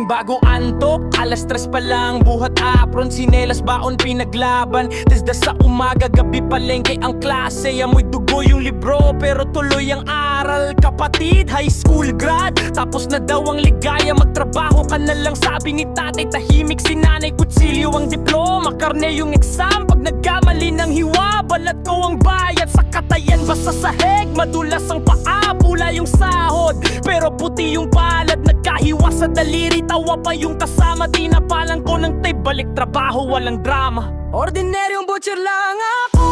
bago antok, alas 3 pa lang, buhat apron, sinelas baon pinaglaban. Tisda sa umaga, gabi palengke ang klase. Amoy dugo yung libro, pero tuloy ang aral. Kapatid, high school grad, tapos na daw ang ligaya. Magtrabaho ka na lang, sabi ni tatay. Tahimik si nanay, kutsilyo ang diploma. Karne yung exam, pag nagkamali ng hiwa. Balat ko ang bayad sa katayan, basta sahig. Madulas ang paa, pula yung sahod, pero puti yung palad. Nagkahiwa sa daliri, tawa pa yung kasama. Tinapalan ko ng tape, balik trabaho, walang drama. Ordinaryong butcher lang ako,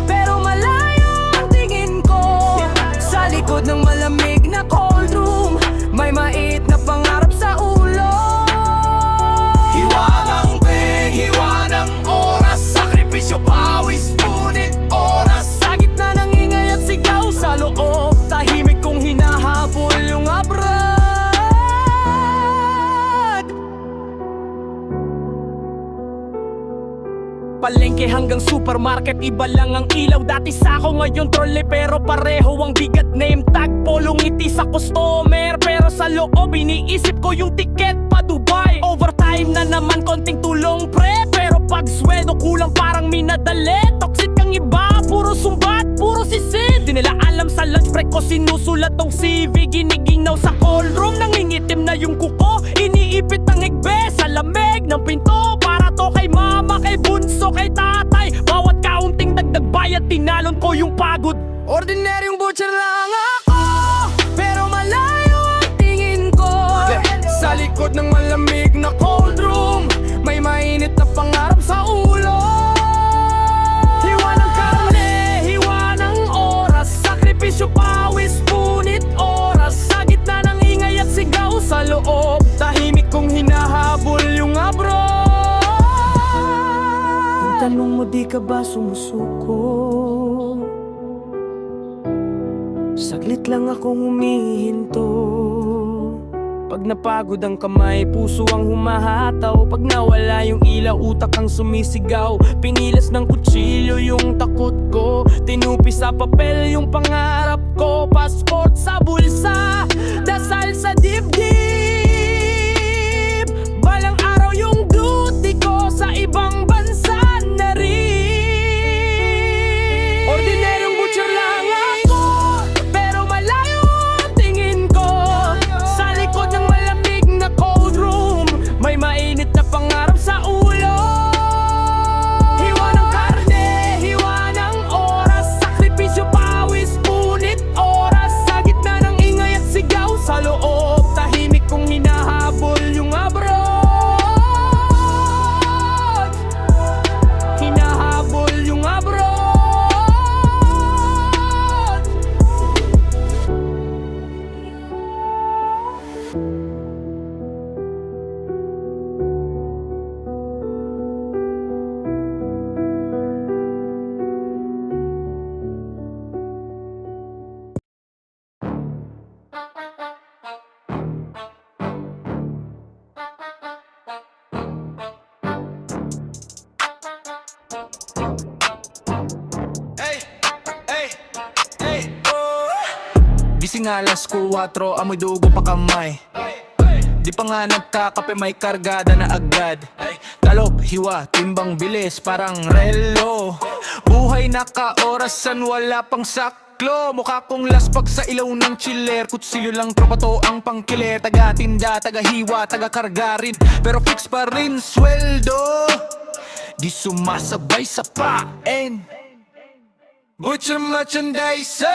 pero malayo ang tingin ko. Sa likod ng malamig na cold room, may mait na pangarap sa ulo. Hiwa ng peng, hiwa ng oras, sakripisyo, pawis, ngunit oras. Sa gitna ng ingay at sigaw sa loob, tahimik kong hinahabol yung abroad. Palengke hanggang supermarket, iba lang ang ilaw. Dati sako, ngayon trolley, pero pareho ang bigat. Name tag, polong ngiti sa customer, pero sa loob iniisip ko yung ticket pa Dubai. Overtime na naman, konting tulong pre, pero pag sweldo kulang parang minadali. Toxic ang iba, puro sumbat, puro sisid. Di nila alam sa lunch break ko sinusulat tong CV. Giniginaw sa call room, nangingitim na yung kuko. Iniipit ang igbe sa lamig ng pinto, para to kay mama, kay bunso, kay tatay. Bawat kaunting dagdag bayad, tinalon ko yung pagod. Ordinaryong butcher lang ako, pero malayo ang tingin ko. Sa likod ng malamig na cold room, may mainit na pangarap sa ulo. Hiwa ng karne, hiwa ng oras, sakripisyo, pawis, punit oras. Sa gitna ng ingay at sigaw sa loob, tahimik kong hinahabol yung abroad. Kung tanong mo, di ka ba sumusuko? Saglit lang akong humihinto. Pag napagod ang kamay, puso ang humahataw. Pag nawala yung ilaw, utak ang sumisigaw. Pinilas ng kutsilyo yung takot ko, tinupi sa papel yung pangarap ko. Passport sa bulsa, dasal sa dibdib. Balang araw yung duty ko sa ibang bansa na rin. Ordinaryong butcher lang ako, pero malayo ang tingin ko. Sa likod ng malamig na cold room, may mainit na pangarap sa ulo. Hiwa ng karne, hiwa ng oras, sakripisyo, pawis, punit oras. Sa gitna ng ingay at sigaw sa loob, tahimik kong hinahabol yung abroad. Hinahabol yung abroad. Gising alas 4, amoy dugo pa kamay. Di pa nga nagkakape, may kargada na agad. Talop, hiwa, timbang bilis, parang relo. Buhay naka-orasan, wala pang saklo. Mukha kong laspag sa ilaw ng chiller. Kutsilyo lang, tropa to ang pangkiler. Taga-tinda, taga-hiwa, taga-karga rin, pero fix pa rin sweldo. Di sumasabay sa paen. Butcher merchandiser,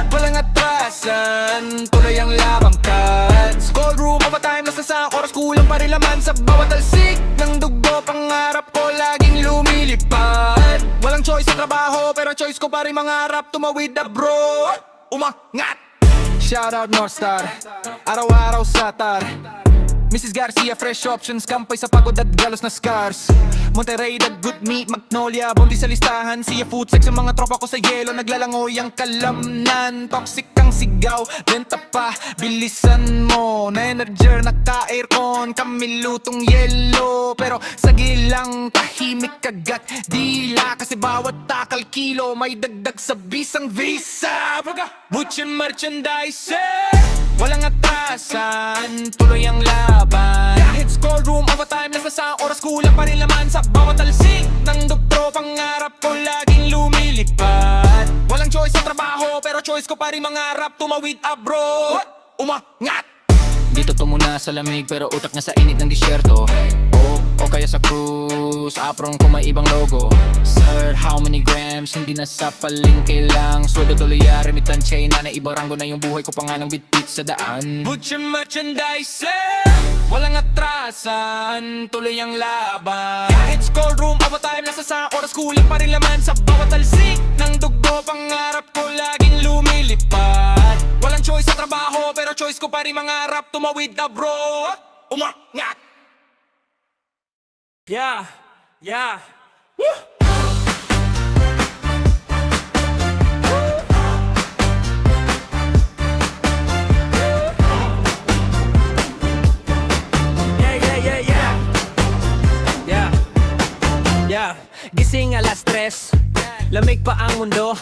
walang atrasan, tuloy ang labang cuts. Cold room, overtime, nasa sa oras, kulang pa rin laman sa bawat talsik ng dugo. Pangarap ko laging lumilipad. Walang choice sa trabaho, pero choice ko pa rin mangarap. Tumawid abroad, umangat. Shout out Northstar, araw-araw satar. Mrs. Garcia, fresh options, kampay sa pagod at galos na scars. Monterrey, the good meat, Magnolia, bounty sa listahan. Siya food sex, ang mga tropa ko sa yelo, naglalangoy ang kalamnan. Toxic ang sigaw, benta pa, bilisan mo. Na-energer, naka-aircon, kami lutong yelo. Pero sa gilang, tahimik kagat dila. Kasi bawat takal kilo, may dagdag sa bisang visa. Butcher merchandiser, Walang atrasan, tuloy ang laban. Kahit schoolroom, overtime, nasa sa oras kulang pa rin laman sa bawat talsik ng dugtro, pangarap ko laging lumilipad. Walang choice sa trabaho, pero choice ko pa rin mangarap tumawid abroad. Umangat! Dito tumuna sa lamig pero utak niya sa init ng disyerto. O kaya sa cruise, apron ko may ibang logo. Sir, how many grams? Hindi na sa palengke lang. Sweldo tuloy remittance chain na ibang ranggo na yung buhay ko pa nga ng bitbit sa daan. Put your merchandise, walang atrasan, tuloy ang laban. Kahit schoolroom, overtime, nasa sa oras kulang pa rin laman sa bawat talsik ng dugto, pangarap ko laging lumilipad. Walang choice sa trabaho, pero choice ko pa rin mangarap tumawid abroad. Umangat! Yeah, yeah. Woo! Yeah. Gising alas 3, lamig pa ang mundo.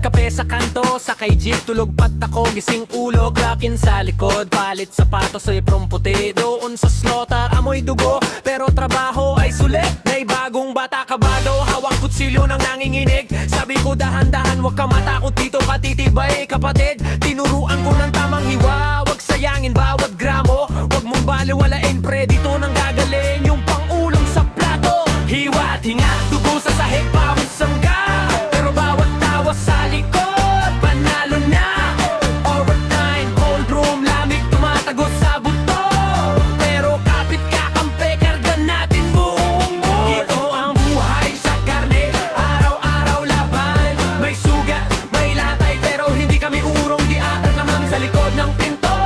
Kape sa kanto, sakay jeep, tulog pat ako, gising ulo, clockin sa likod, palit sapatos ay from puti, doon sa slaughter, amoy dugo, pero trabaho ay sulit. May bagong bata kabado, hawak kutsilyo ng nanginginig. Sabi ko dahan-dahan, wag ka matakot dito, katitibay kapatid. Tinuruan ko ng tamang hiwa, wag sayangin bawat gramo. Wag mong baliwalain pre, dito nang gagaling yung pang-ulam sa plato. Hiwa at hinga, dugo sa sahig, pawis sangga, pero bawat tawa sa likod, panalo na. Overtime, cold room, lamig tumatagos sa buto, pero kapit kakampi, karga natin buong mood. Ito ang buhay sa karne, araw-araw laban. May sugat, may latay, pero hindi kami urong. Di atang lamang sa likod ng pinto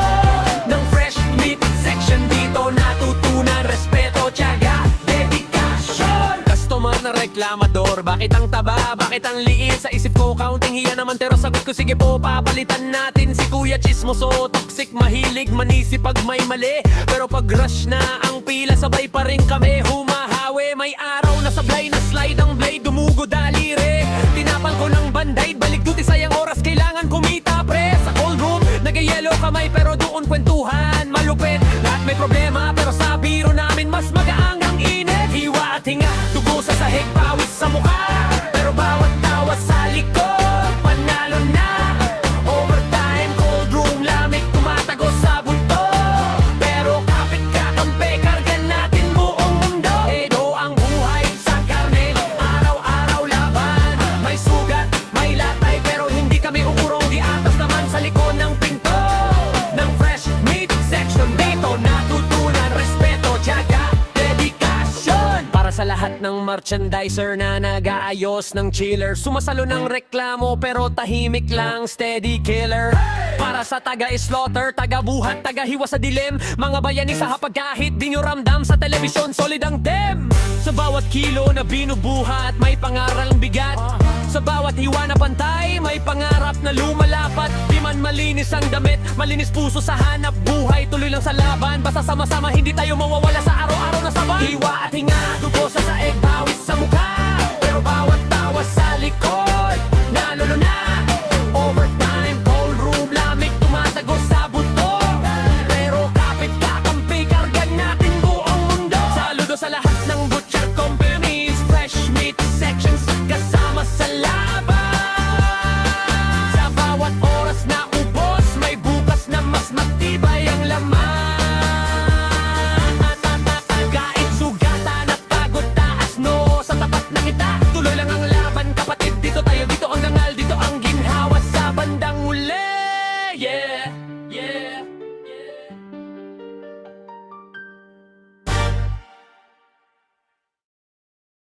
ng fresh meat section. Dito natutunan, respeto, tiyaga, dedikasyon. Customer na reklamador, bakit ang taba, bakit ang liit? Sa isip ko, counting hiya naman, pero sagot ko, sige po, papalitan natin si Kuya Chismoso. Toxic, mahilig, manisi pag may mali, pero pag rush na ang pila, sabay pa rin kami humahawi. May araw na sablay na slide ang blade, dumugo daliri. Tinapan ko ng band-aid, balik duty sayang oras, kailangan kumita pre. Sa cold room, nag-yellow kamay, pero doon kwentuhan malupit. Lahat may problema, pero sa biro namin mas magaang ang init. Hiwa at hinga, dugo sa sahig, pawis sa mukha, pero bawat tawa sa likod, panalo na. Overtime, cold room, lamig tumatagos sa bunto, pero kapit kakampi, karga natin buong mundo. Ito ang buhay sa karne, araw-araw laban. May sugat, may latay, pero hindi kami uurong. Di atas naman sa likod ng pinto ng fresh meat section. Dito natutunan, respeto, tiyaga, dedikasyon. Para sa lahat ng merchandiser na nag-aayos ng chiller, sumasalo ng reklamo pero tahimik lang, steady killer. Para sa taga-slaughter, taga-buhat, taga-hiwa sa dilim, mga bayani sa hapag kahit di nyo ramdam sa telebisyon, solid ang dem. Sa bawat kilo na binubuhat, may pangarang bigat. Sa bawat hiwa na pantay, may pangarap na lumalapat. Di man malinis ang damit, malinis puso sa hanap buhay. Tuloy lang sa laban, basta sama-sama hindi tayo mawawala sa araw-araw na saban. Hiwa at hinga, dugo sa saeg, bawis